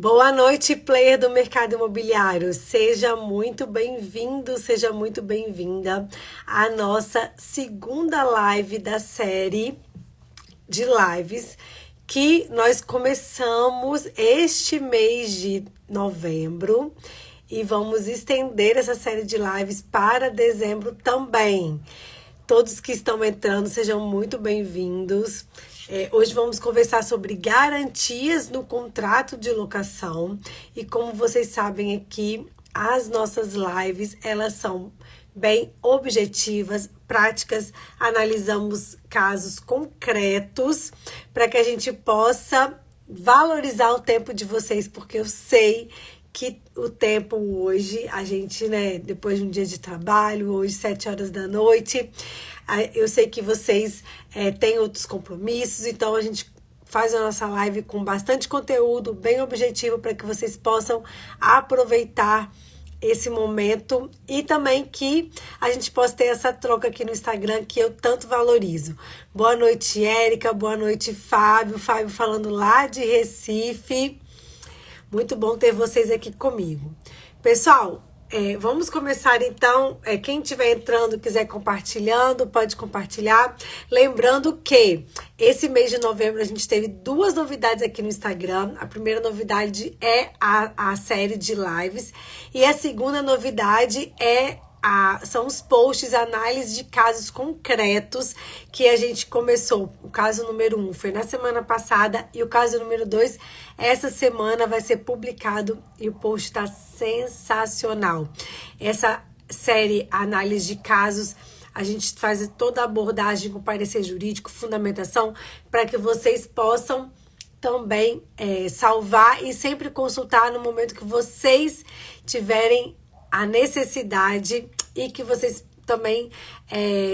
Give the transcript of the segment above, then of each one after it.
Boa noite, player do mercado imobiliário. Seja muito bem-vindo, seja muito bem-vinda à nossa segunda live da série de lives que nós começamos este mês de novembro e vamos estender essa série de lives para dezembro também. Todos que estão entrando, sejam muito bem-vindos. Hoje vamos conversar sobre garantias no contrato de locação. E como vocês sabem aqui, as nossas lives, elas são bem objetivas, práticas. Analisamos casos concretos para que a gente possa valorizar o tempo de vocês, porque eu sei que o tempo hoje, a gente, depois de um dia de trabalho, hoje 7 horas da noite, eu sei que vocês têm outros compromissos, então a gente faz a nossa live com bastante conteúdo, bem objetivo, para que vocês possam aproveitar esse momento e também que a gente possa ter essa troca aqui no Instagram que eu tanto valorizo. Boa noite, Érica, boa noite, Fábio falando lá de Recife. Muito bom ter vocês aqui comigo. Pessoal, vamos começar então. Quem estiver entrando, quiser compartilhando, pode compartilhar. Lembrando que esse mês de novembro a gente teve 2 novidades aqui no Instagram. A primeira novidade é a série de lives. E a segunda novidade são os posts, análise de casos concretos que a gente começou. O caso número 1 foi na semana passada e o caso número 2 essa semana vai ser publicado e o post está sensacional. Essa série análise de casos, a gente faz toda a abordagem com parecer jurídico, fundamentação, para que vocês possam também salvar e sempre consultar no momento que vocês tiverem a necessidade e que vocês também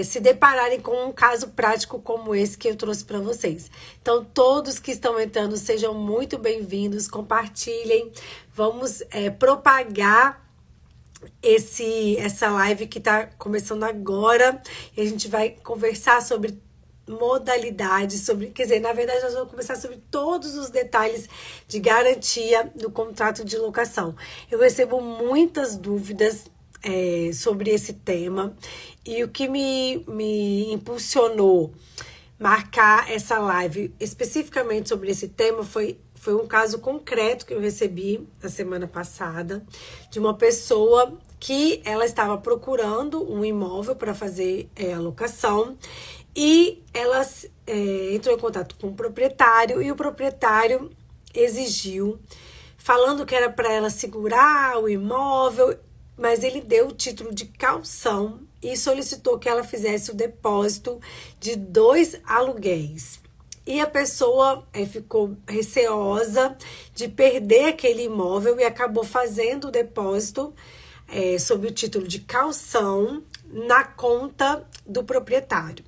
se depararem com um caso prático como esse que eu trouxe para vocês. Então, todos que estão entrando, sejam muito bem-vindos, compartilhem, vamos propagar essa live que está começando agora e a gente vai conversar sobre modalidades, na verdade nós vamos conversar sobre todos os detalhes de garantia do contrato de locação. Eu recebo muitas dúvidas sobre esse tema e o que me impulsionou marcar essa live especificamente sobre esse tema foi um caso concreto que eu recebi na semana passada de uma pessoa que ela estava procurando um imóvel para fazer a locação e ela entrou em contato com o proprietário e o proprietário exigiu, falando que era para ela segurar o imóvel, mas ele deu o título de caução e solicitou que ela fizesse o depósito de 2 aluguéis. E a pessoa ficou receosa de perder aquele imóvel e acabou fazendo o depósito sob o título de caução na conta do proprietário.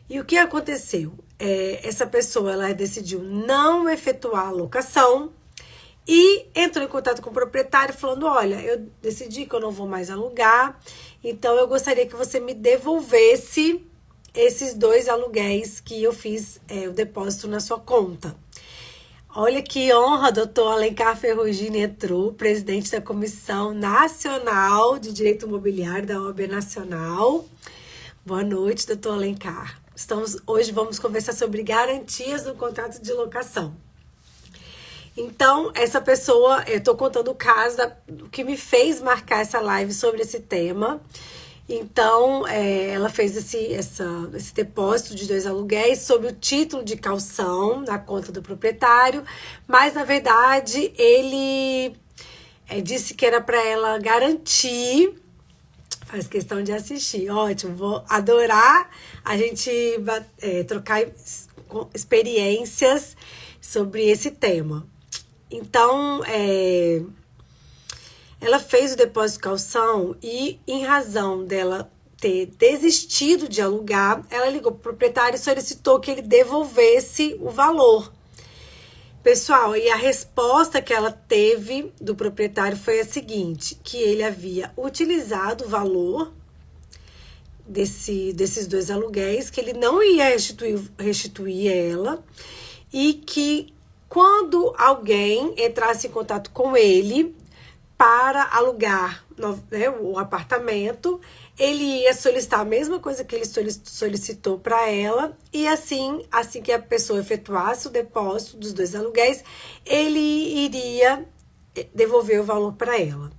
E o que aconteceu? Essa pessoa ela decidiu não efetuar a locação e entrou em contato com o proprietário falando, olha, eu decidi que eu não vou mais alugar, então eu gostaria que você me devolvesse esses 2 aluguéis que eu fiz o depósito na sua conta. Olha que honra, doutor Alencar Ferrugini entrou, presidente da Comissão Nacional de Direito Imobiliário da OAB Nacional. Boa noite, doutor Alencar. Hoje vamos conversar sobre garantias no contrato de locação. Então, essa pessoa, eu tô contando o caso que me fez marcar essa live sobre esse tema. Então, ela fez esse depósito de 2 aluguéis sob o título de caução na conta do proprietário, mas, na verdade, ele disse que era para ela garantir. Faz questão de assistir. Ótimo, vou adorar a gente trocar experiências sobre esse tema. Então, ela fez o depósito de caução e, em razão dela ter desistido de alugar, ela ligou para o proprietário e solicitou que ele devolvesse o valor. Pessoal, e a resposta que ela teve do proprietário foi a seguinte, que ele havia utilizado o valor desses 2 aluguéis, que ele não ia restituir ela e que quando alguém entrasse em contato com ele para alugar, né, o apartamento, ele ia solicitar a mesma coisa que ele solicitou para ela, e assim que a pessoa efetuasse o depósito dos 2 aluguéis, ele iria devolver o valor para ela.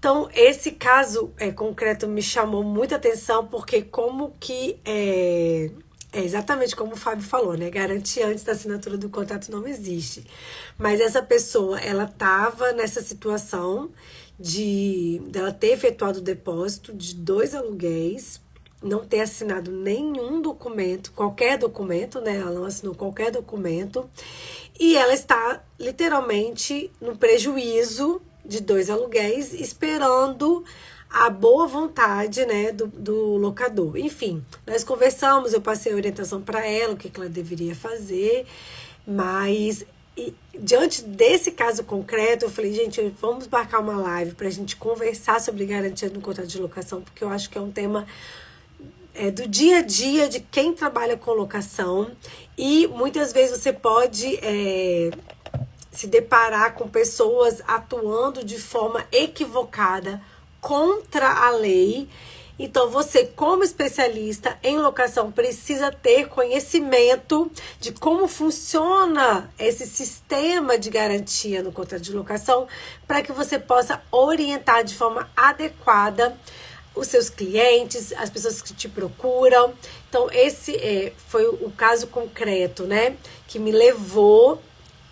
Então, esse caso concreto me chamou muita atenção, porque como que é exatamente como o Fábio falou, né? Garantia antes da assinatura do contrato não existe. Mas essa pessoa, ela estava nessa situação dela ter efetuado o depósito de 2 aluguéis, não ter assinado nenhum documento, qualquer documento, né? Ela não assinou qualquer documento. E ela está literalmente no prejuízo de 2 aluguéis, esperando a boa vontade, né, do locador. Enfim, nós conversamos, eu passei a orientação para ela, o que ela deveria fazer, mas diante desse caso concreto, eu falei, gente, vamos marcar uma live para a gente conversar sobre garantia no contrato de locação, porque eu acho que é um tema do dia a dia de quem trabalha com locação, e muitas vezes você pode se deparar com pessoas atuando de forma equivocada contra a lei. Então, você, como especialista em locação, precisa ter conhecimento de como funciona esse sistema de garantia no contrato de locação, para que você possa orientar de forma adequada os seus clientes, as pessoas que te procuram. Então, esse foi o caso concreto, né, que me levou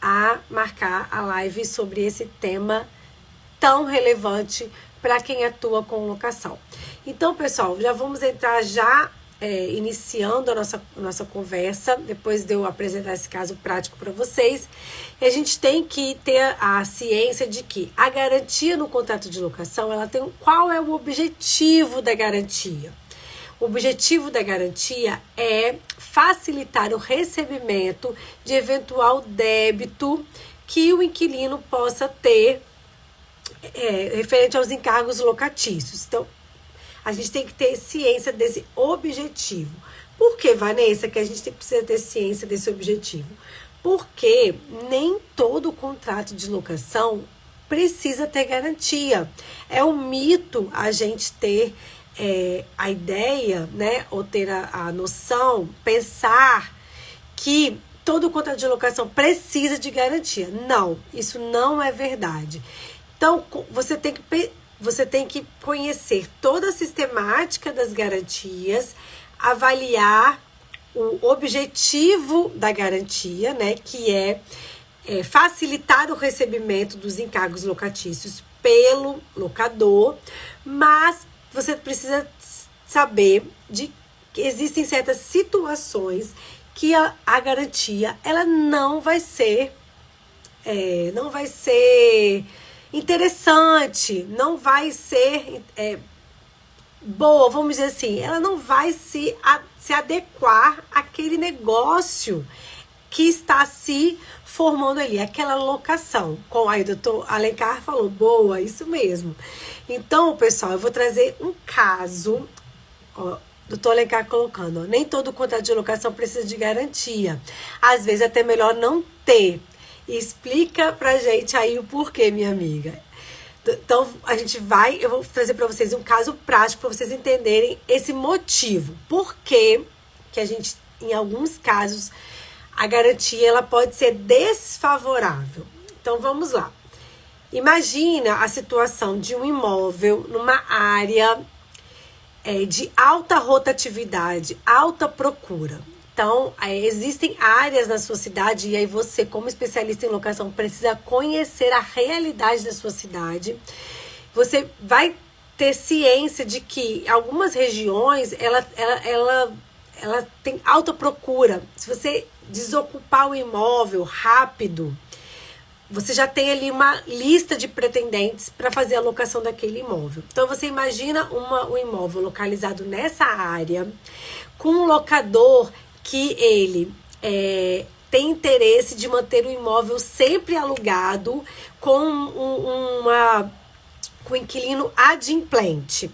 a marcar a live sobre esse tema tão relevante para quem atua com locação. Então, pessoal, já vamos entrar iniciando a nossa conversa, depois de eu apresentar esse caso prático para vocês. E a gente tem que ter a ciência de que a garantia no contrato de locação, ela tem qual é o objetivo da garantia? O objetivo da garantia é facilitar o recebimento de eventual débito que o inquilino possa ter referente aos encargos locatícios. Então, a gente tem que ter ciência desse objetivo. Por que, Vanessa, que a gente precisa ter ciência desse objetivo? Porque nem todo contrato de locação precisa ter garantia. É um mito a gente ter a ideia, né, ou ter a noção, pensar que todo contrato de locação precisa de garantia. Não, isso não é verdade. Então, você tem que conhecer toda a sistemática das garantias, avaliar o objetivo da garantia, né, que é facilitar o recebimento dos encargos locatícios pelo locador, mas você precisa saber de que existem certas situações que a garantia ela não vai ser interessante, não vai ser boa, vamos dizer assim, ela não vai se adequar àquele negócio que está se formando ali, aquela locação. Como aí o doutor Alencar falou, boa, isso mesmo. Então, pessoal, eu vou trazer um caso, ó, doutor Alencar colocando, ó, nem todo contrato de locação precisa de garantia. Às vezes é até melhor não ter. Explica pra gente aí o porquê, minha amiga. Então, eu vou trazer pra vocês um caso prático pra vocês entenderem esse motivo. Por que a gente, em alguns casos, a garantia ela pode ser desfavorável. Então, vamos lá. Imagina a situação de um imóvel numa área de alta rotatividade, alta procura. Então, existem áreas na sua cidade e aí você, como especialista em locação, precisa conhecer a realidade da sua cidade. Você vai ter ciência de que algumas regiões, ela tem alta procura. Se você desocupar o imóvel rápido, você já tem ali uma lista de pretendentes para fazer a locação daquele imóvel. Então, você imagina um imóvel localizado nessa área, com um locador que ele tem interesse de manter o imóvel sempre alugado com com inquilino adimplente.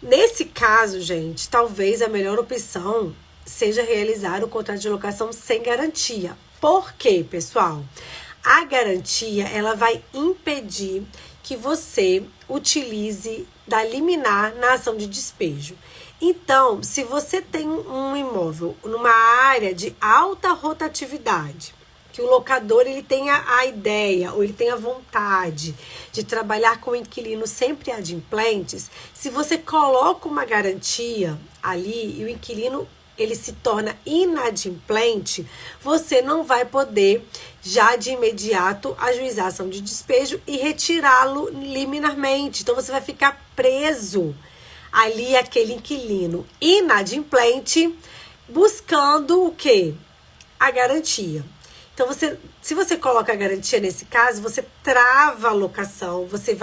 Nesse caso, gente, talvez a melhor opção seja realizar o contrato de locação sem garantia. Por quê, pessoal? A garantia, ela vai impedir que você utilize da liminar na ação de despejo. Então, se você tem um imóvel numa área de alta rotatividade, que o locador ele tenha a ideia ou ele tenha a vontade de trabalhar com inquilinos sempre adimplentes, se você coloca uma garantia ali e o inquilino ele se torna inadimplente, você não vai poder já de imediato ajuizar a ação de despejo e retirá-lo liminarmente. Então você vai ficar preso ali aquele inquilino inadimplente buscando o quê? A garantia. Então, se você coloca a garantia nesse caso, você trava a locação, você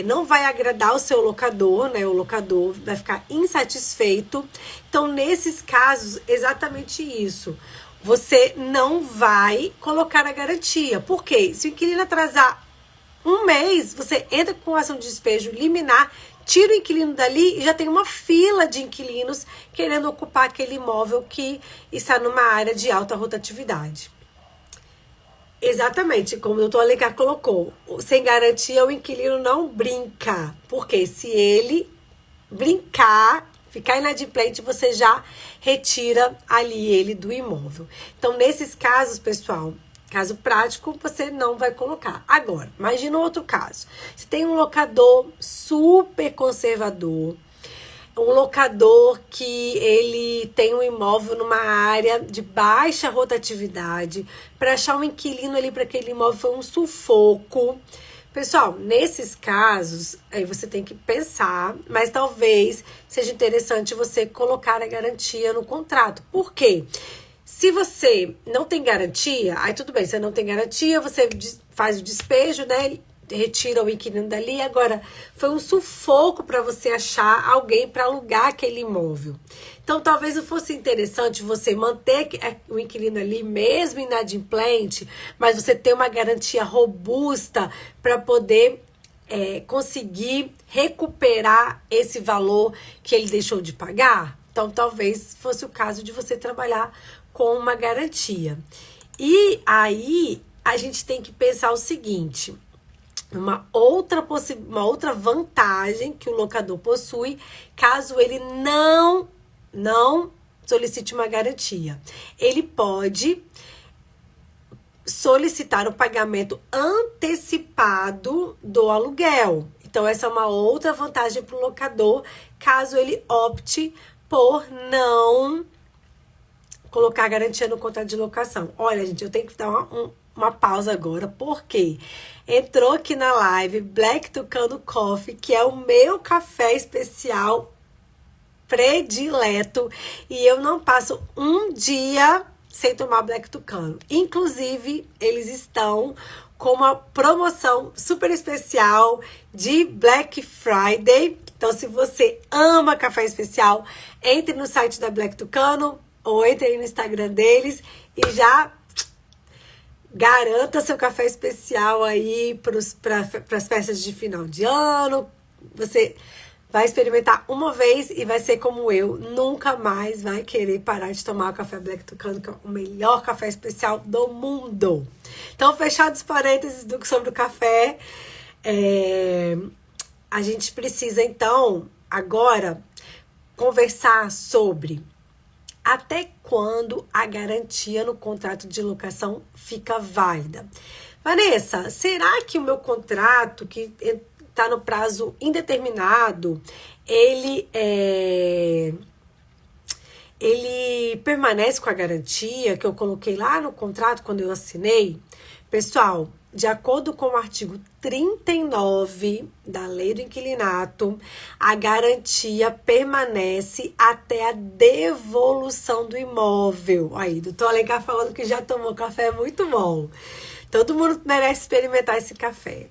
não vai agradar o seu locador, né? O locador vai ficar insatisfeito. Então, nesses casos, exatamente isso. Você não vai colocar a garantia. Por quê? Se o inquilino atrasar um mês, você entra com ação de despejo liminar, tira o inquilino dali e já tem uma fila de inquilinos querendo ocupar aquele imóvel que está numa área de alta rotatividade. Exatamente, como o doutor Alencar colocou, sem garantia o inquilino não brinca, porque se ele brincar, ficar inadimplente, você já retira ali ele do imóvel. Então, nesses casos, pessoal, caso prático, você não vai colocar. Agora, imagina outro caso. Você tem um locador super conservador, um locador que ele tem um imóvel numa área de baixa rotatividade. Para achar um inquilino ali para aquele imóvel foi um sufoco. Pessoal, nesses casos, aí você tem que pensar, mas talvez seja interessante você colocar a garantia no contrato. Por quê? Se você não tem garantia, aí tudo bem, você não tem garantia, você faz o despejo, né? Retira o inquilino dali. Agora, foi um sufoco para você achar alguém para alugar aquele imóvel. Então, talvez não fosse interessante você manter o inquilino ali, mesmo inadimplente, mas você ter uma garantia robusta para poder conseguir recuperar esse valor que ele deixou de pagar. Então, talvez fosse o caso de você trabalhar com uma garantia. E aí, a gente tem que pensar o seguinte: uma outra vantagem que o locador possui, caso ele não solicite uma garantia. Ele pode solicitar o pagamento antecipado do aluguel. Então, essa é uma outra vantagem para o locador, caso ele opte por não colocar garantia no contrato de locação. Olha, gente, eu tenho que dar uma pausa agora, porque entrou aqui na live Black Tucano Coffee, que é o meu café especial predileto, e eu não passo um dia sem tomar Black Tucano. Inclusive, eles estão com uma promoção super especial de Black Friday. Então, se você ama café especial, entre no site da Black Tucano ou entre aí no Instagram deles e já garanta seu café especial aí para as festas de final de ano. Você vai experimentar uma vez e vai ser como eu, nunca mais vai querer parar de tomar o café Black Tucano, que é o melhor café especial do mundo. Então, fechados parênteses sobre o café, a gente precisa, então, agora conversar sobre até quando a garantia no contrato de locação fica válida. Vanessa, será que o meu contrato, que está no prazo indeterminado, ele permanece com a garantia que eu coloquei lá no contrato quando eu assinei? Pessoal, de acordo com o artigo 39 da Lei do Inquilinato, a garantia permanece até a devolução do imóvel. Aí, doutor Alencar falando que já tomou café, é muito bom. Todo mundo merece experimentar esse café.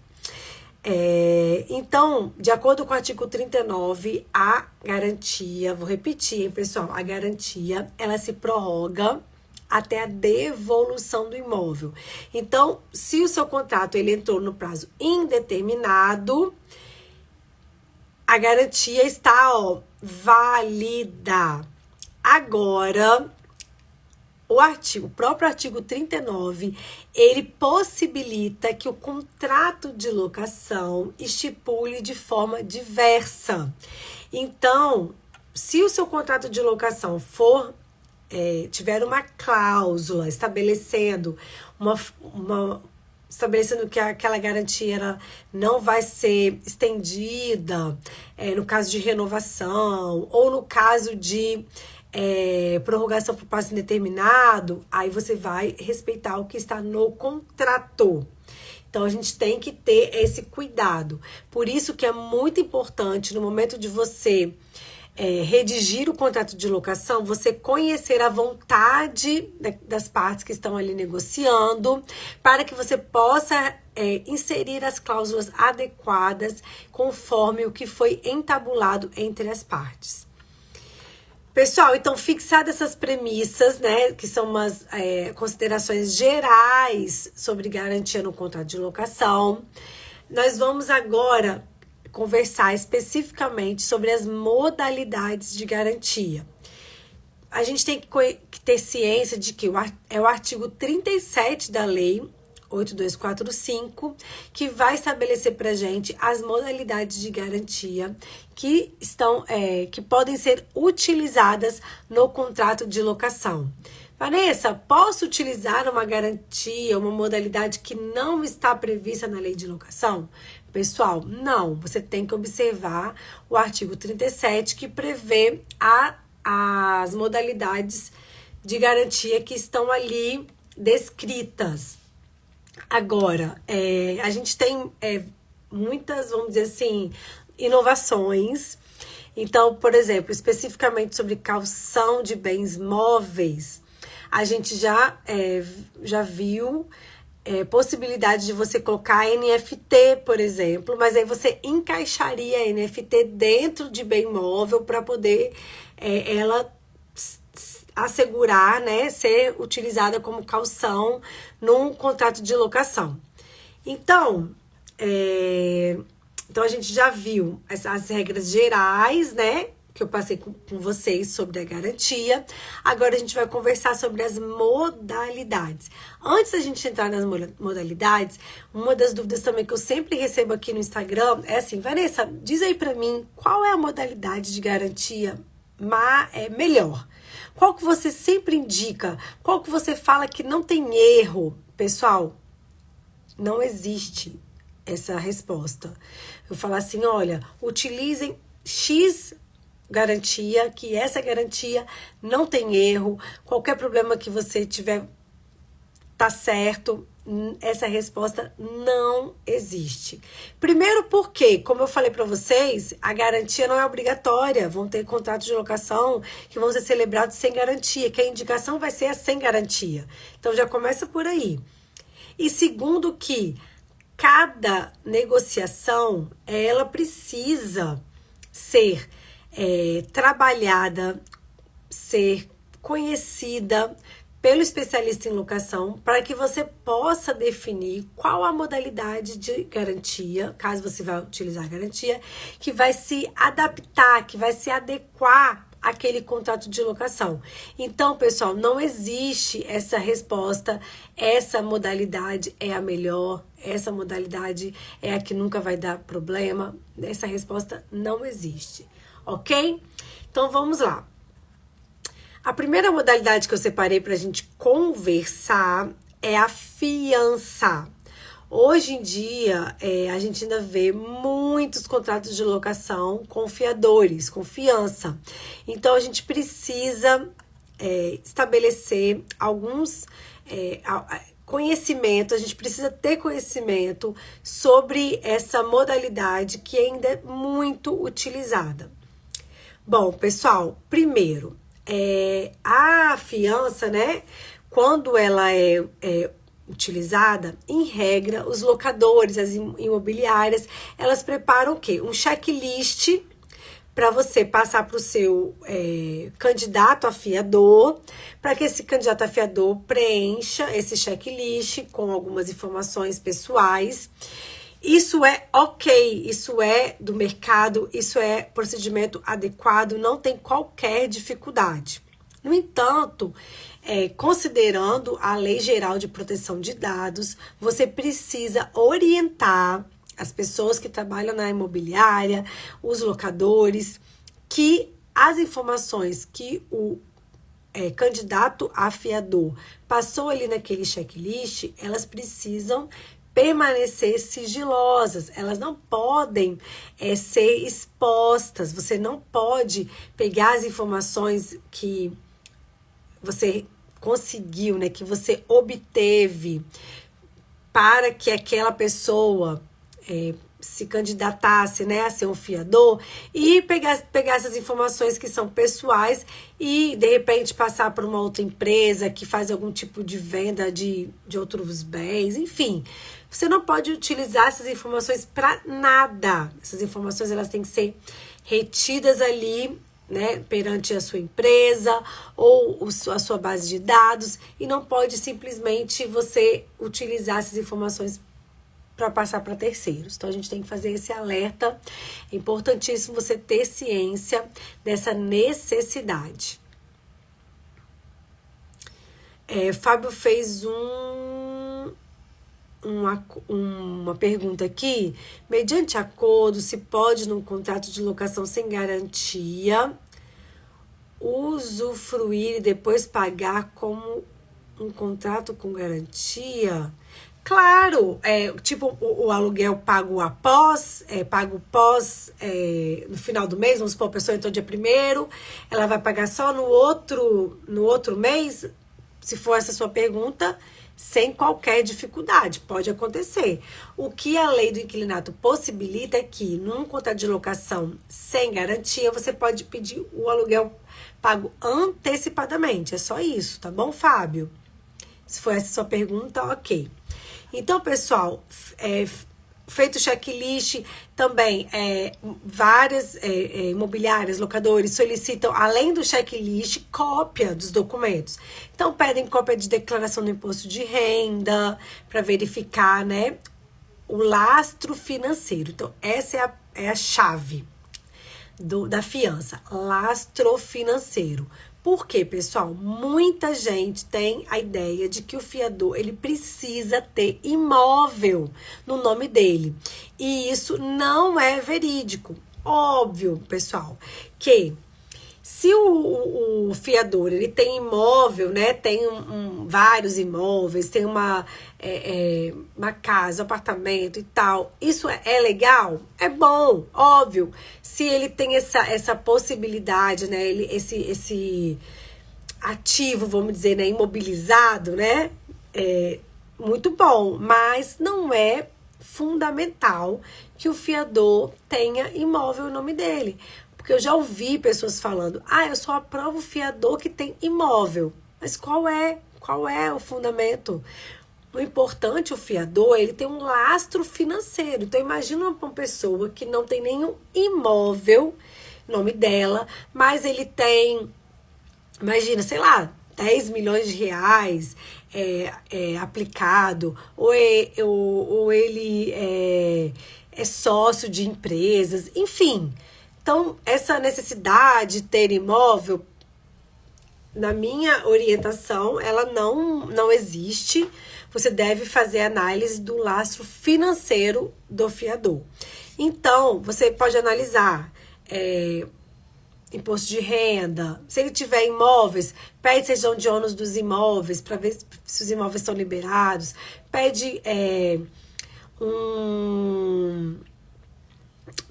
Então, de acordo com o artigo 39, a garantia, vou repetir, hein, pessoal, a garantia, ela se prorroga até a devolução do imóvel. Então, se o seu contrato ele entrou no prazo indeterminado, a garantia está válida agora, o próprio artigo 39, ele possibilita que o contrato de locação estipule de forma diversa. Então, se o seu contrato de locação for tiver uma cláusula estabelecendo estabelecendo que aquela garantia ela não vai ser estendida no caso de renovação ou no caso de prorrogação por prazo indeterminado, aí você vai respeitar o que está no contrato. Então, a gente tem que ter esse cuidado. Por isso que é muito importante, no momento de você redigir o contrato de locação, você conhecer a vontade das partes que estão ali negociando, para que você possa inserir as cláusulas adequadas conforme o que foi entabulado entre as partes. Pessoal, então, fixadas essas premissas, né, que são umas considerações gerais sobre garantia no contrato de locação, nós vamos agora conversar especificamente sobre as modalidades de garantia. A gente tem que ter ciência de que é o artigo 37 da Lei 8245 que vai estabelecer para a gente as modalidades de garantia que podem ser utilizadas no contrato de locação. Vanessa, posso utilizar uma garantia, uma modalidade que não está prevista na lei de locação? Pessoal, não. Você tem que observar o artigo 37 que prevê as modalidades de garantia que estão ali descritas. Agora, a gente tem muitas, vamos dizer assim, inovações. Então, por exemplo, especificamente sobre caução de bens móveis, a gente já viu possibilidade de você colocar NFT, por exemplo, mas aí você encaixaria a NFT dentro de bem móvel para poder ela assegurar, né, ser utilizada como caução num contrato de locação. Então, a gente já viu as regras gerais, né, que eu passei com vocês sobre a garantia. Agora a gente vai conversar sobre as modalidades. Antes da gente entrar nas modalidades, uma das dúvidas também que eu sempre recebo aqui no Instagram é assim: Vanessa, diz aí pra mim qual é a modalidade de garantia melhor? Qual que você sempre indica? Qual que você fala que não tem erro? Pessoal, não existe essa resposta. Eu falo assim, olha, utilizem X garantia, que essa garantia não tem erro, qualquer problema que você tiver tá certo. Essa resposta não existe. Primeiro porque, como eu falei para vocês, a garantia não é obrigatória. Vão ter contratos de locação que vão ser celebrados sem garantia, que a indicação vai ser a sem garantia. Então já começa por aí. E segundo que cada negociação, ela precisa ser trabalhada, ser conhecida pelo especialista em locação, para que você possa definir qual a modalidade de garantia, caso você vá utilizar a garantia, que vai se adaptar, que vai se adequar àquele contrato de locação. Então, pessoal, não existe essa resposta, essa modalidade é a melhor, essa modalidade é a que nunca vai dar problema. Essa resposta não existe, ok? Então, vamos lá. A primeira modalidade que eu separei para a gente conversar é a fiança. Hoje em dia, a gente ainda vê muitos contratos de locação com fiadores, com fiança. Então, a gente precisa estabelecer alguns conhecimento, a gente precisa ter conhecimento sobre essa modalidade que ainda é muito utilizada. Bom, pessoal, primeiro, a fiança, né, quando ela é utilizada, em regra, os locadores, as imobiliárias, elas preparam o quê? Um checklist para você passar para o seu candidato a fiador, para que esse candidato a fiador preencha esse checklist com algumas informações pessoais. Isso é ok, isso é do mercado, isso é procedimento adequado, não tem qualquer dificuldade. No entanto, considerando a Lei Geral de Proteção de Dados, você precisa orientar as pessoas que trabalham na imobiliária, os locadores, que as informações que o candidato a fiador passou ali naquele checklist, elas precisam permanecer sigilosas, elas não podem ser expostas, você não pode pegar as informações que você conseguiu, né, que você obteve para que aquela pessoa se candidatasse, né, a ser um fiador e pegar essas informações que são pessoais e, de repente, passar para uma outra empresa que faz algum tipo de venda de outros bens, enfim. Você não pode utilizar essas informações para nada. Essas informações, elas têm que ser retidas ali, né, perante a sua empresa ou a sua base de dados, e não pode simplesmente você utilizar essas informações para passar para terceiros. Então, a gente tem que fazer esse alerta. É importantíssimo você ter ciência dessa necessidade. Fábio fez uma pergunta aqui. Mediante acordo, se pode, num contrato de locação sem garantia, usufruir e depois pagar como um contrato com garantia? Claro, tipo o aluguel pago no final do mês. Vamos supor, a pessoa entrou dia 1º, ela vai pagar só no outro mês, se for essa sua pergunta, sem qualquer dificuldade, pode acontecer. O que a lei do inquilinato possibilita é que, num contrato de locação sem garantia, você pode pedir o aluguel pago antecipadamente. É só isso, tá bom, Fábio? Se for essa a sua pergunta, ok. Então, pessoal, feito o checklist, também várias imobiliárias, locadores solicitam, além do checklist, cópia dos documentos. Então, pedem cópia de declaração do imposto de renda, para verificar, né, o lastro financeiro. Então, essa é a chave da fiança, lastro financeiro. Por quê, pessoal? Muita gente tem a ideia de que o fiador, ele precisa ter imóvel no nome dele. E isso não é verídico. Óbvio, pessoal, que se o fiador, ele tem imóvel, né? Tem vários imóveis, tem uma casa, apartamento e tal. Isso é legal? É bom, óbvio. Se ele tem essa possibilidade, né? Esse ativo, vamos dizer, né? Imobilizado, né? Muito bom, mas não é fundamental que o fiador tenha imóvel no nome dele. Porque eu já ouvi pessoas falando, eu só aprovo o fiador que tem imóvel. Mas qual é o fundamento? O importante, o fiador, ele tem um lastro financeiro. Então, imagina uma pessoa que não tem nenhum imóvel, nome dela, mas ele tem, imagina, sei lá, 10 milhões de reais aplicado, ou ele é sócio de empresas, enfim. Então, essa necessidade de ter imóvel, na minha orientação, ela não existe. Você deve fazer análise do lastro financeiro do fiador. Então, você pode analisar imposto de renda. Se ele tiver imóveis, pede certidão de ônus dos imóveis para ver se os imóveis estão liberados. Pede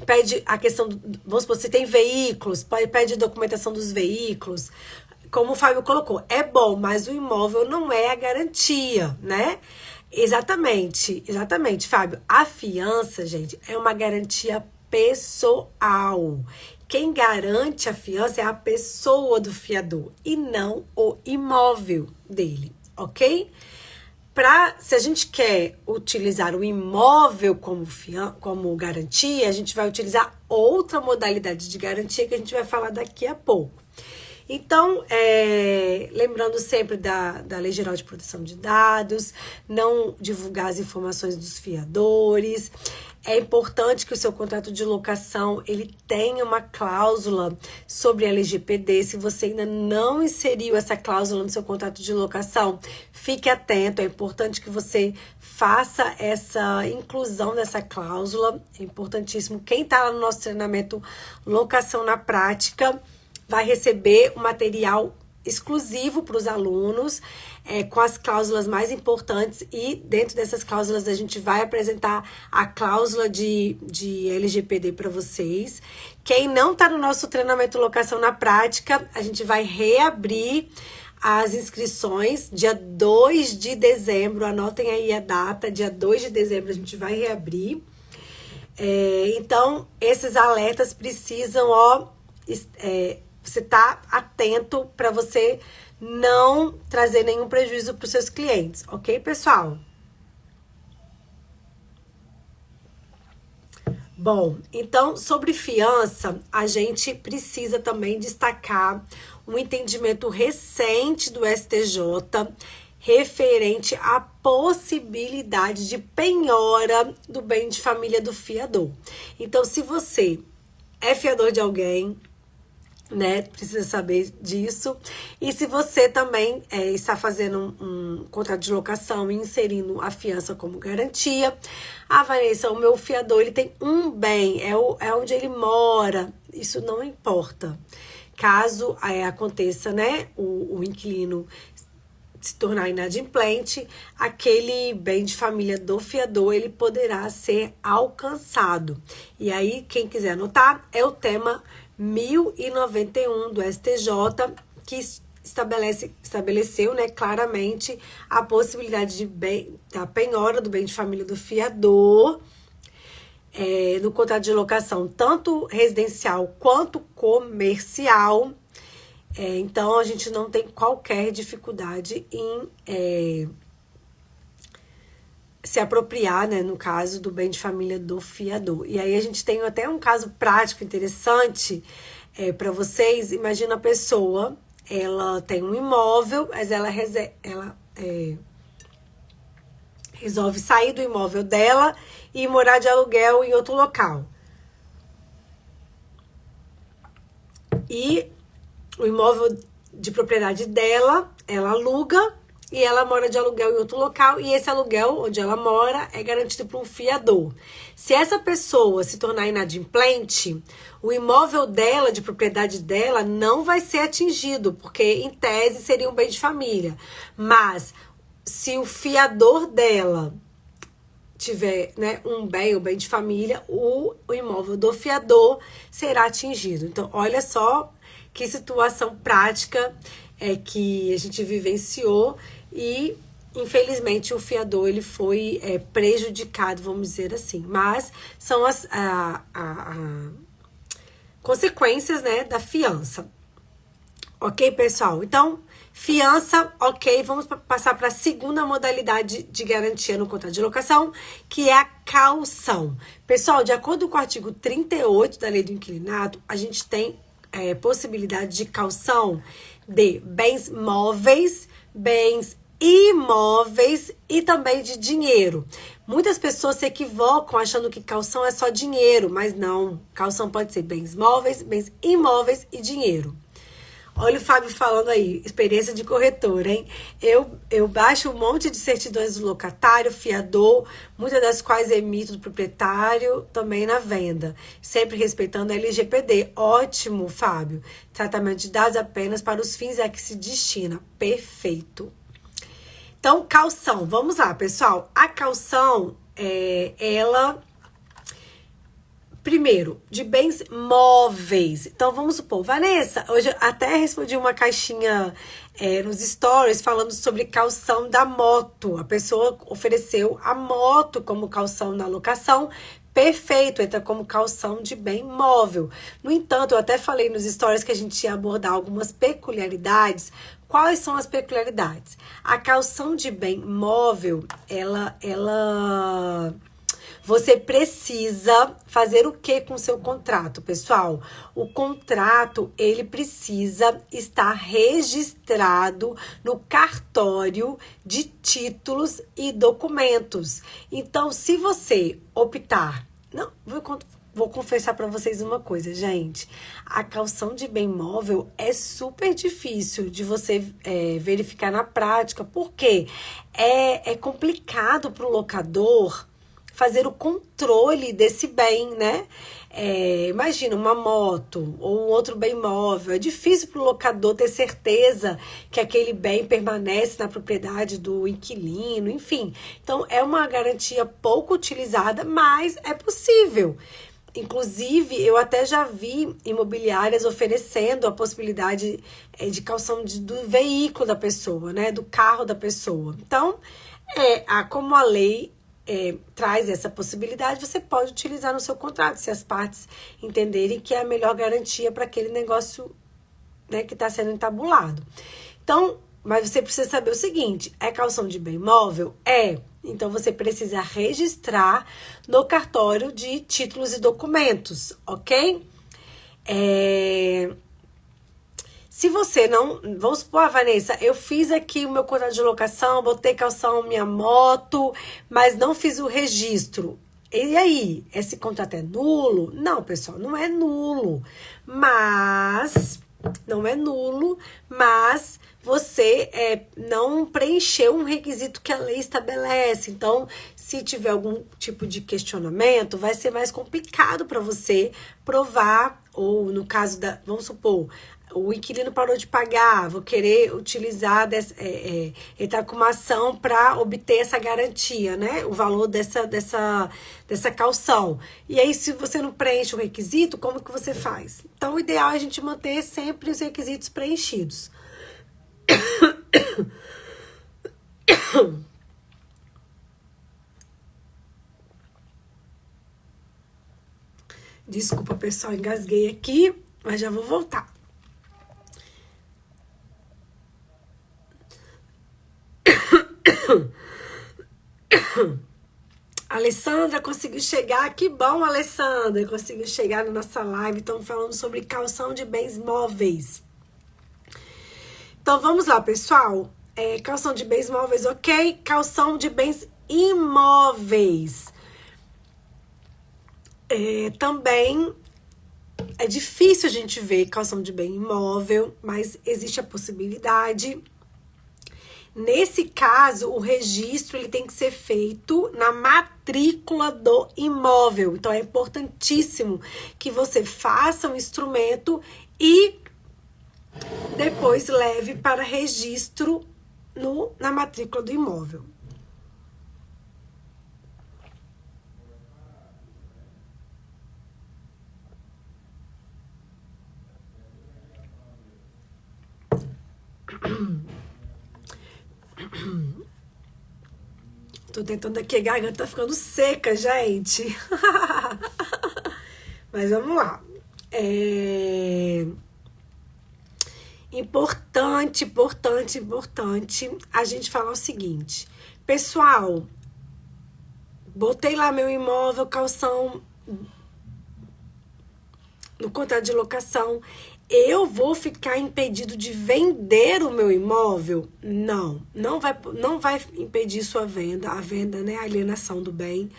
pede a questão, vamos supor, se tem veículos, pede documentação dos veículos. Como o Fábio colocou, é bom, mas o imóvel não é a garantia, né? Exatamente, Fábio. A fiança, gente, é uma garantia pessoal. Quem garante a fiança é a pessoa do fiador e não o imóvel dele, ok? Se a gente quer utilizar o imóvel como garantia, a gente vai utilizar outra modalidade de garantia que a gente vai falar daqui a pouco. Então, lembrando sempre da Lei Geral de Proteção de Dados, não divulgar as informações dos fiadores. É importante que o seu contrato de locação ele tenha uma cláusula sobre LGPD. Se você ainda não inseriu essa cláusula no seu contrato de locação, fique atento. É importante que você faça essa inclusão dessa cláusula. É importantíssimo. Quem está lá no nosso treinamento Locação na Prática vai receber um material exclusivo para os alunos, com as cláusulas mais importantes, e dentro dessas cláusulas a gente vai apresentar a cláusula de LGPD para vocês. Quem não está no nosso treinamento Locação na Prática, a gente vai reabrir as inscrições dia 2 de dezembro, anotem aí a data, dia 2 de dezembro a gente vai reabrir. Então, esses alertas precisam, você tá atento para você não trazer nenhum prejuízo para os seus clientes, ok, pessoal? Bom, então, sobre fiança, a gente precisa também destacar um entendimento recente do STJ referente à possibilidade de penhora do bem de família do fiador. Então, se você é fiador de alguém, né, precisa saber disso. E se você também está fazendo um contrato de locação e inserindo a fiança como garantia, Vanessa, o meu fiador ele tem um bem, é onde ele mora, isso não importa. Caso aconteça, né, o inquilino se tornar inadimplente, aquele bem de família do fiador ele poderá ser alcançado. E aí, quem quiser anotar, é o tema 1091 do STJ, que estabeleceu, né, claramente a possibilidade da penhora do bem de família do fiador no contrato de locação, tanto residencial quanto comercial. Então, a gente não tem qualquer dificuldade em se apropriar, né, no caso do bem de família do fiador. E aí a gente tem até um caso prático interessante para vocês. Imagina a pessoa, ela tem um imóvel, mas ela resolve sair do imóvel dela e morar de aluguel em outro local. E o imóvel de propriedade dela, ela aluga e ela mora de aluguel em outro local, e esse aluguel onde ela mora é garantido por um fiador. Se essa pessoa se tornar inadimplente, o imóvel dela, de propriedade dela, não vai ser atingido, porque em tese seria um bem de família. Mas se o fiador dela tiver, né, um bem de família, o imóvel do fiador será atingido. Então, olha só que situação prática que a gente vivenciou, e infelizmente o fiador ele foi prejudicado, vamos dizer assim. Mas são as consequências, né, da fiança. Ok, pessoal? Então, fiança, ok. Vamos passar para a segunda modalidade de garantia no contrato de locação, que é a caução. Pessoal, de acordo com o artigo 38 da Lei do Inquilinato, a gente tem possibilidade de caução de bens móveis, bens imóveis e também de dinheiro. Muitas pessoas se equivocam achando que caução é só dinheiro, mas não. Caução pode ser bens móveis, bens imóveis e dinheiro. Olha o Fábio falando aí, experiência de corretor, hein? Eu baixo um monte de certidões do locatário, fiador, muitas das quais emito do proprietário também na venda, sempre respeitando a LGPD. Ótimo, Fábio. Tratamento de dados apenas para os fins a que se destina. Perfeito. Então, caução. Vamos lá, pessoal. A caução, ela... Primeiro, de bens móveis. Então, vamos supor, Vanessa, hoje eu até respondi uma caixinha nos stories falando sobre caução da moto. A pessoa ofereceu a moto como caução na locação. Perfeito, entra como caução de bem móvel. No entanto, eu até falei nos stories que a gente ia abordar algumas peculiaridades. Quais são as peculiaridades? A caução de bem móvel, ela Você precisa fazer o que com o seu contrato, pessoal? O contrato, ele precisa estar registrado no cartório de títulos e documentos. Então, se você optar... Não, vou confessar para vocês uma coisa, gente. A caução de bem imóvel é super difícil de você verificar na prática, porque é complicado para o locador fazer o controle desse bem, né? Imagina uma moto ou um outro bem imóvel. É difícil para o locador ter certeza que aquele bem permanece na propriedade do inquilino, enfim. Então, é uma garantia pouco utilizada, mas é possível. Inclusive, eu até já vi imobiliárias oferecendo a possibilidade de caução do veículo da pessoa, né? Do carro da pessoa. Então, como a lei traz essa possibilidade, você pode utilizar no seu contrato, se as partes entenderem que é a melhor garantia para aquele negócio, né, que está sendo entabulado. Então, mas você precisa saber o seguinte, é caução de bem imóvel? Então, você precisa registrar no cartório de títulos e documentos, ok? Se você não... Vamos supor, Vanessa, eu fiz aqui o meu contrato de locação, botei calção minha moto, mas não fiz o registro. E aí, esse contrato é nulo? Não, pessoal, não é nulo. Mas... Não é nulo, mas você não preencheu um requisito que a lei estabelece. Então, se tiver algum tipo de questionamento, vai ser mais complicado para você provar, ou no caso da, vamos supor, o inquilino parou de pagar, vou querer utilizar, entrar com uma ação para obter essa garantia, né? O valor dessa caução. E aí, se você não preenche o requisito, como que você faz? Então, o ideal é a gente manter sempre os requisitos preenchidos. Desculpa, pessoal, engasguei aqui, mas já vou voltar. Alessandra conseguiu chegar, que bom, Alessandra, conseguiu chegar na nossa live. Estamos falando sobre caução de bens móveis. Então vamos lá, pessoal. Caução de bens móveis, ok? Caução de bens imóveis. Também é difícil a gente ver caução de bem imóvel, mas existe a possibilidade. Nesse caso, o registro ele tem que ser feito na matrícula do imóvel. Então, é importantíssimo que você faça um instrumento e depois leve para registro na matrícula do imóvel. Tô tentando aqui, a garganta tá ficando seca, gente. Mas vamos lá. Importante a gente falar o seguinte. Pessoal, botei lá meu imóvel, calção no contrato de locação. Eu vou ficar impedido de vender o meu imóvel? Não vai impedir sua venda, a venda, né, a alienação do bem.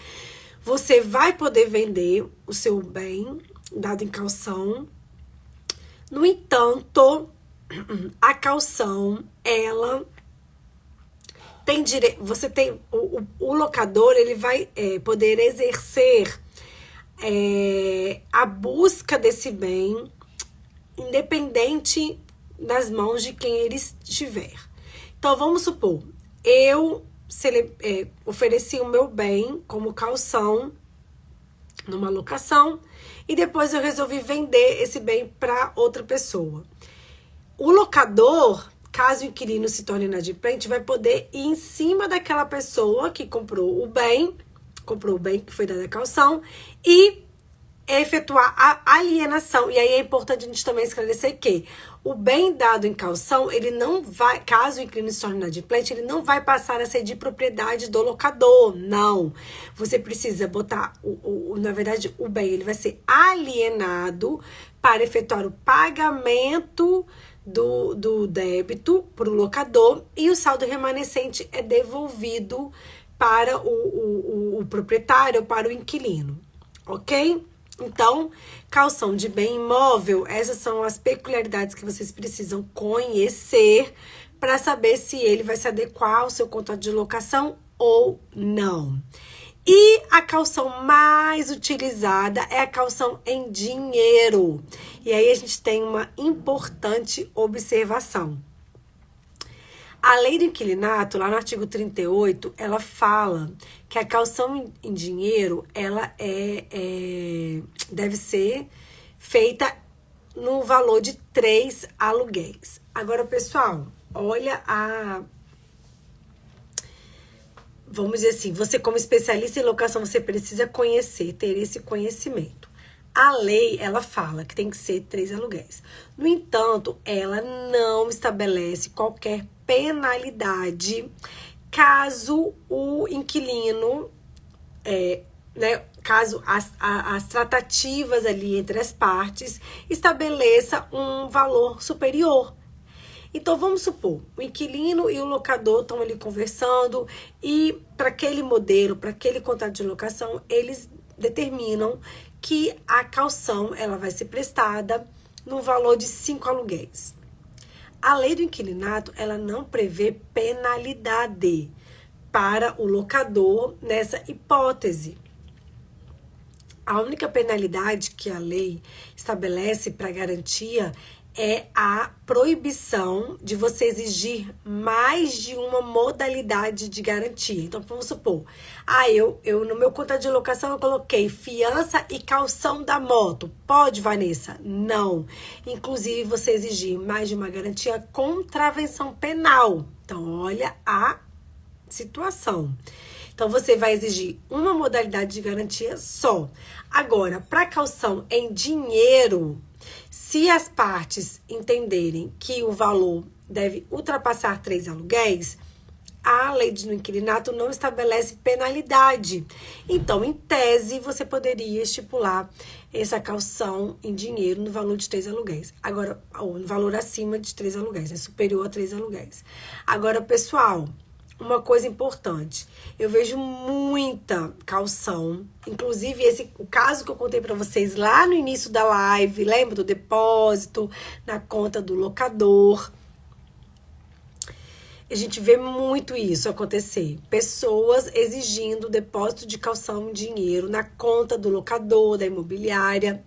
Você vai poder vender o seu bem, dado em calção. No entanto, a calção, ela tem direito, você tem, o locador, ele vai poder exercer a busca desse bem, independente das mãos de quem ele estiver. Então, vamos supor, eu ofereci o meu bem como calção numa locação e depois eu resolvi vender esse bem para outra pessoa. O locador, caso o inquilino se torne inadimplente, vai poder ir em cima daquela pessoa que comprou o bem que foi dada a calção e efetuar a alienação. E aí é importante a gente também esclarecer que o bem dado em caução, ele não vai, caso o inquilino se torne inadimplente, ele não vai passar a ser de propriedade do locador, não. Você precisa botar, na verdade, o bem, ele vai ser alienado para efetuar o pagamento do débito para o locador e o saldo remanescente é devolvido para o proprietário, para o inquilino, ok? Então, caução de bem imóvel, essas são as peculiaridades que vocês precisam conhecer para saber se ele vai se adequar ao seu contrato de locação ou não. E a caução mais utilizada é a caução em dinheiro. E aí a gente tem uma importante observação. A lei do inquilinato, lá no artigo 38, ela fala que a caução em dinheiro, ela deve ser feita no valor de 3 aluguéis. Agora, pessoal, olha vamos dizer assim, você como especialista em locação, você precisa conhecer, ter esse conhecimento. A lei, ela fala que tem que ser 3 aluguéis. No entanto, ela não estabelece qualquer penalidade caso o inquilino, caso as tratativas ali entre as partes estabeleça um valor superior. Então, vamos supor, o inquilino e o locador estão ali conversando e para aquele modelo, para aquele contrato de locação, eles determinam que a caução ela vai ser prestada no valor de 5 aluguéis. A lei do inquilinato, ela não prevê penalidade para o locador nessa hipótese. A única penalidade que a lei estabelece para garantia é a proibição de você exigir mais de uma modalidade de garantia. Então, vamos supor, eu no meu contrato de locação eu coloquei fiança e caução da moto. Pode, Vanessa? Não. Inclusive, você exigir mais de uma garantia, contravenção penal. Então, olha a situação. Então, você vai exigir uma modalidade de garantia só. Agora, para caução em dinheiro, se as partes entenderem que o valor deve ultrapassar 3 aluguéis, a lei do inquilinato não estabelece penalidade. Então, em tese, você poderia estipular essa caução em dinheiro no valor de 3 aluguéis. Agora, ou no valor acima de 3 aluguéis, superior a 3 aluguéis. Agora, pessoal, uma coisa importante, eu vejo muita caução, inclusive o caso que eu contei para vocês lá no início da live, lembra do depósito na conta do locador? A gente vê muito isso acontecer, pessoas exigindo depósito de caução em dinheiro na conta do locador, da imobiliária.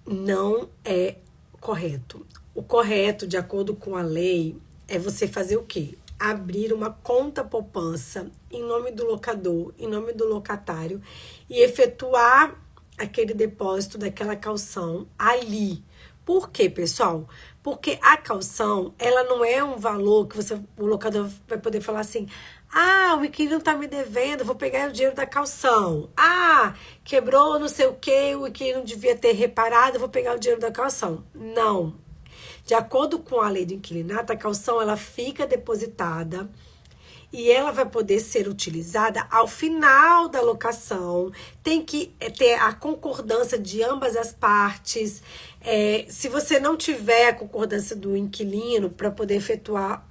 Não é correto. O correto, de acordo com a lei, é você fazer o quê? Abrir uma conta poupança em nome do locador, em nome do locatário e efetuar aquele depósito daquela caução ali. Por quê, pessoal? Porque a caução, ela não é um valor que o locador vai poder falar assim: ah, o inquilino tá me devendo, vou pegar o dinheiro da caução. Ah, quebrou não sei o quê, o inquilino devia ter reparado, vou pegar o dinheiro da caução. Não. De acordo com a lei do inquilinato, a caução ela fica depositada e ela vai poder ser utilizada ao final da locação. Tem que ter a concordância de ambas as partes. Se você não tiver a concordância do inquilino para poder efetuar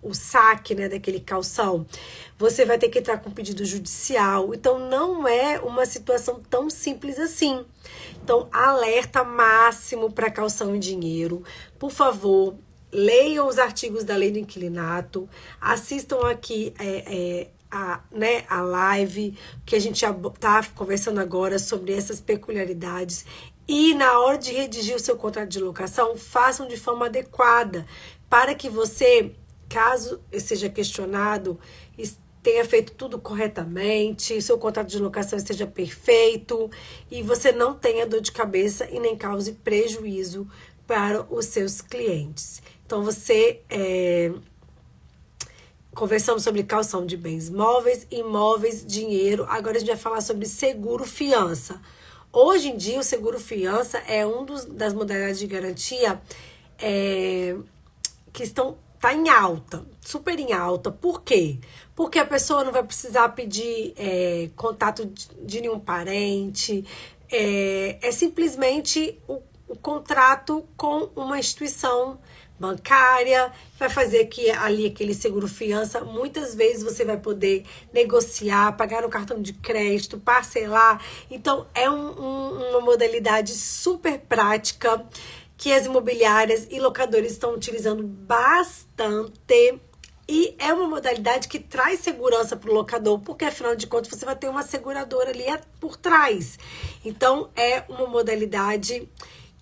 o saque, né, daquele caução, você vai ter que entrar com pedido judicial. Então, não é uma situação tão simples assim. Então, alerta máximo para caução em dinheiro. Por favor, leiam os artigos da lei do inquilinato, assistam aqui a live que a gente está conversando agora sobre essas peculiaridades. E na hora de redigir o seu contrato de locação, façam de forma adequada para que você, caso seja questionado, tenha feito tudo corretamente, seu contrato de locação esteja perfeito e você não tenha dor de cabeça e nem cause prejuízo para os seus clientes. Então, você Conversamos sobre calção de bens móveis, imóveis, dinheiro. Agora a gente vai falar sobre seguro-fiança. Hoje em dia, o seguro-fiança é das modalidades de garantia que tá em alta, super em alta. Por quê? Porque a pessoa não vai precisar pedir contato de nenhum parente. É simplesmente o contrato com uma instituição bancária, vai fazer que ali aquele seguro-fiança, muitas vezes você vai poder negociar, pagar no cartão de crédito, parcelar. Então, é uma modalidade super prática que as imobiliárias e locadores estão utilizando bastante. E é uma modalidade que traz segurança para o locador, porque afinal de contas você vai ter uma seguradora ali por trás. Então, é uma modalidade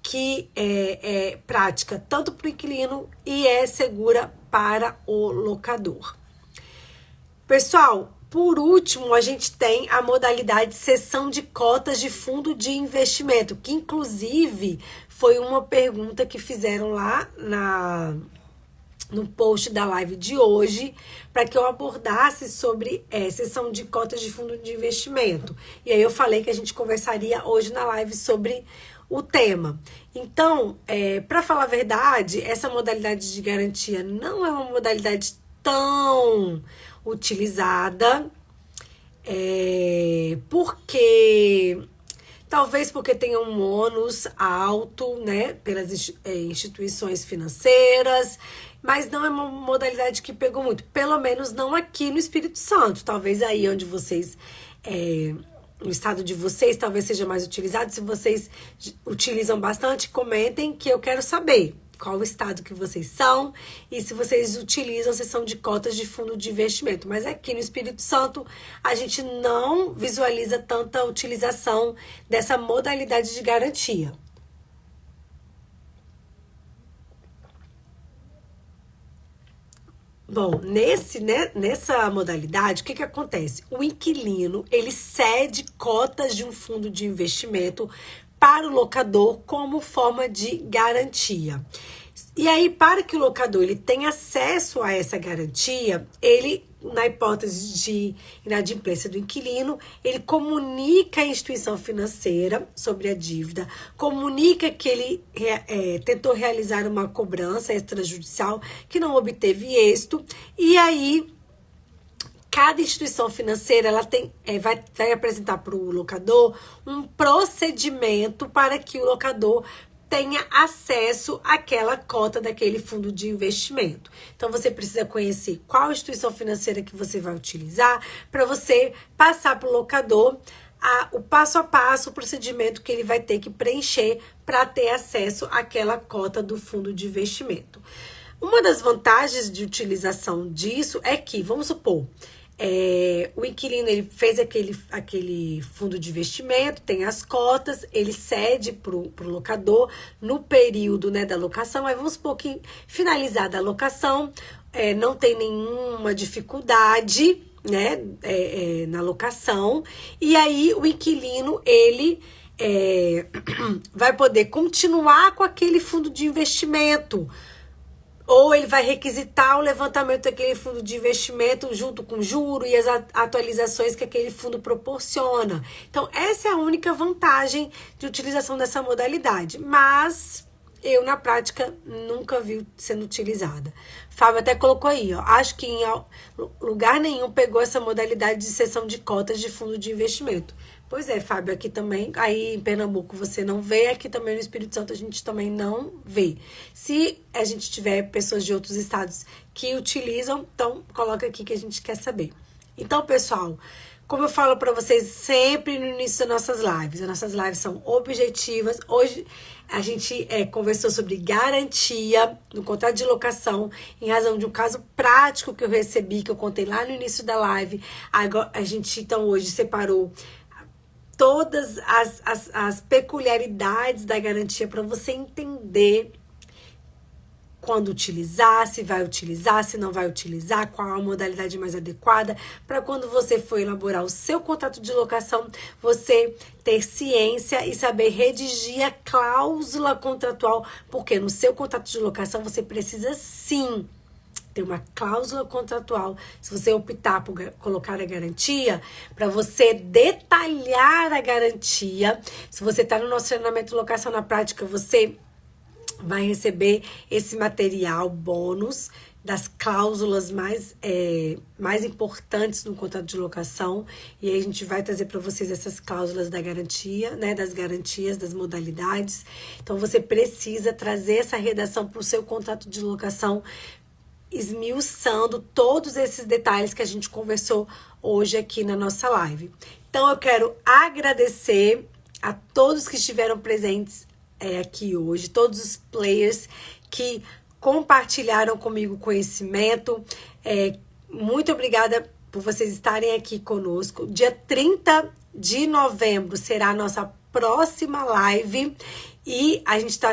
que é prática tanto para o inquilino e é segura para o locador. Pessoal, por último, a gente tem a modalidade cessão de cotas de fundo de investimento, que inclusive foi uma pergunta que fizeram lá no post da live de hoje, para que eu abordasse sobre cessão de cotas de fundo de investimento. E aí eu falei que a gente conversaria hoje na live sobre o tema. Então, para falar a verdade, essa modalidade de garantia não é uma modalidade tão utilizada, talvez porque tenha um ônus alto, né, pelas instituições financeiras, mas não é uma modalidade que pegou muito, pelo menos não aqui no Espírito Santo. Talvez aí onde vocês no estado de vocês, talvez seja mais utilizado. Se vocês utilizam bastante, comentem que eu quero saber qual o estado que vocês são e se vocês utilizam sessão de cotas de fundo de investimento. Mas aqui no Espírito Santo, a gente não visualiza tanta utilização dessa modalidade de garantia. Bom, nessa modalidade, o que acontece? O inquilino, ele cede cotas de um fundo de investimento para o locador como forma de garantia. E aí, para que o locador ele tenha acesso a essa garantia, ele, na hipótese de inadimplência do inquilino, ele comunica à instituição financeira sobre a dívida, comunica que ele tentou realizar uma cobrança extrajudicial que não obteve êxito, e aí cada instituição financeira ela vai apresentar para o locador um procedimento para que o locador tenha acesso àquela cota daquele fundo de investimento. Então, você precisa conhecer qual instituição financeira que você vai utilizar para você passar para o locador o passo a passo, o procedimento que ele vai ter que preencher para ter acesso àquela cota do fundo de investimento. Uma das vantagens de utilização disso é que, vamos supor, o inquilino ele fez aquele fundo de investimento, tem as cotas, ele cede pro locador no período, né, da locação. Aí vamos supor que finalizada a locação, não tem nenhuma dificuldade, né, na locação, e aí o inquilino ele vai poder continuar com aquele fundo de investimento. Ou ele vai requisitar o levantamento daquele fundo de investimento junto com o juro e as atualizações que aquele fundo proporciona. Então, essa é a única vantagem de utilização dessa modalidade. Mas eu, na prática, nunca vi sendo utilizada. Fábio até colocou aí, ó. Acho que em lugar nenhum pegou essa modalidade de cessão de cotas de fundo de investimento. Pois é, Fábio, aqui também, aí em Pernambuco você não vê, aqui também no Espírito Santo a gente também não vê. Se a gente tiver pessoas de outros estados que utilizam, então coloca aqui que a gente quer saber. Então, pessoal, como eu falo para vocês sempre no início das nossas lives, as nossas lives são objetivas. Hoje a gente conversou sobre garantia no contrato de locação em razão de um caso prático que eu recebi, que eu contei lá no início da live. Agora, a gente, então, hoje separou todas as peculiaridades da garantia para você entender quando utilizar, se vai utilizar, se não vai utilizar, qual a modalidade mais adequada, para quando você for elaborar o seu contrato de locação, você ter ciência e saber redigir a cláusula contratual, porque no seu contrato de locação você precisa sim ter uma cláusula contratual, se você optar por colocar a garantia, para você detalhar a garantia. Se você está no nosso treinamento Locação na Prática, você vai receber esse material bônus das cláusulas mais importantes no contrato de locação. E aí a gente vai trazer para vocês essas cláusulas da garantia, né? Das garantias, das modalidades. Então você precisa trazer essa redação para o seu contrato de locação, esmiuçando todos esses detalhes que a gente conversou hoje aqui na nossa live. Então eu quero agradecer a todos que estiveram presentes aqui hoje, todos os players que compartilharam comigo conhecimento. Muito obrigada por vocês estarem aqui conosco. Dia 30 de novembro será a nossa próxima live e a gente está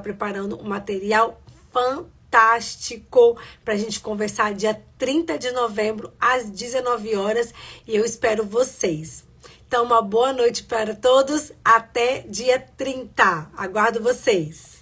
preparando um material fantástico para a gente conversar dia 30 de novembro às 19 horas e eu espero vocês. Então, uma boa noite para todos. Até dia 30. Aguardo vocês.